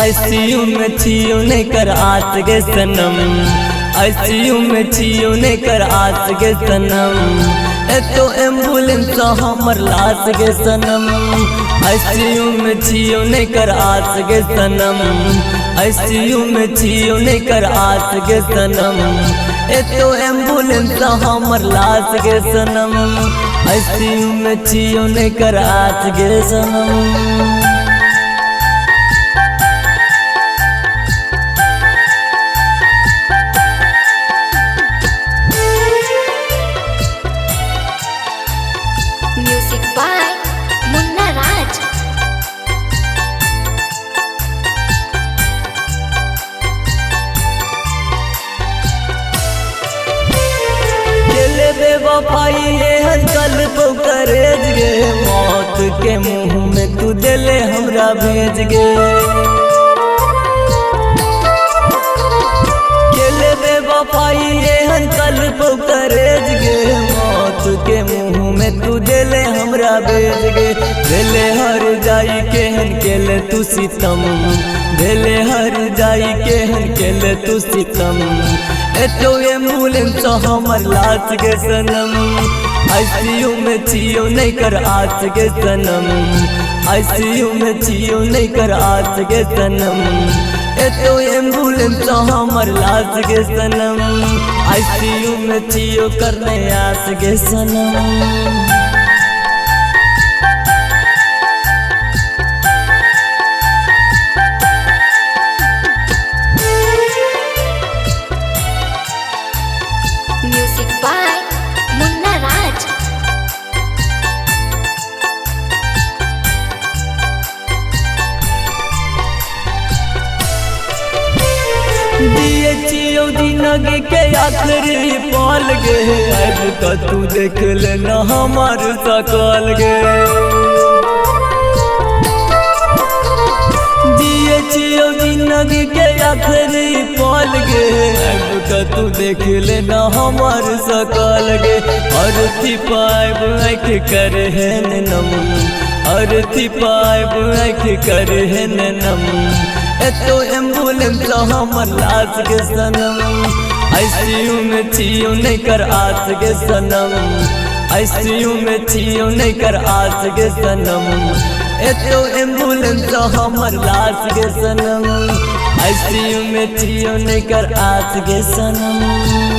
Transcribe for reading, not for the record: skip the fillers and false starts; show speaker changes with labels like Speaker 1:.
Speaker 1: ICU में छियो नहीं कर आस गे सनम, आईसीयू में छियो नहीं कर आस गे सनम, ए तो एम्बुलेंस हमर लाश गे सनम, आईसीयू में छियो नहीं कर आस गे सनम, आईसीयू में छियो नहीं कर आस गे सनम, ए तो एम्बुलेंस हमर लाश गे सनम, आईसीयू में छियो नहीं कर आस गे सनम।
Speaker 2: Music by Munna Raj.
Speaker 1: केले बेवफाई ये हंकल पकड़ेज गे, मौत के मुंह में तू दिले हमरा भेज गे, केले बेवफाई ये हंकल पकड़ेज गे, मौत के मुंह में तू दिले हमरा भेज गे, दिले हर जाई के हन केले तू सितम, दिले हर जाई के हन केले तू सितम, ए तो एम्बुलेंस हमर लाश गे सनम, आईसीयू में छियो नहीं कर आस गे सनम, आईसीयू में छियो नहीं कर आस गे सनम, ए तो एम्बुलेंस हमर लाश गे सनम, आईसीयू में छियो करने आस गे सनम।
Speaker 2: Music by Munna Raj.
Speaker 1: दिए छियो जिंदगी के आखिरी पल गे, अब तो तू देख लेना हमार सकल गे, दिए छियो जिंदगी के आखिरी पल गे, अब तो तू देख लेना हमार सकल गे, अर्थी पाइब आँख कर है नम, अर्थी पाइब आँख कर है नम, ए तो एम्बुलेंस हमर लाश गे सनम, आईसीयू में छियो नहीं कर आस गे सनम, आईसीयू में छियो नहीं कर आस गे सनम, ए तो एम्बुलेंस हमर लाश गे सनम, आईसीयू में छियो नहीं कर आस गे सनम।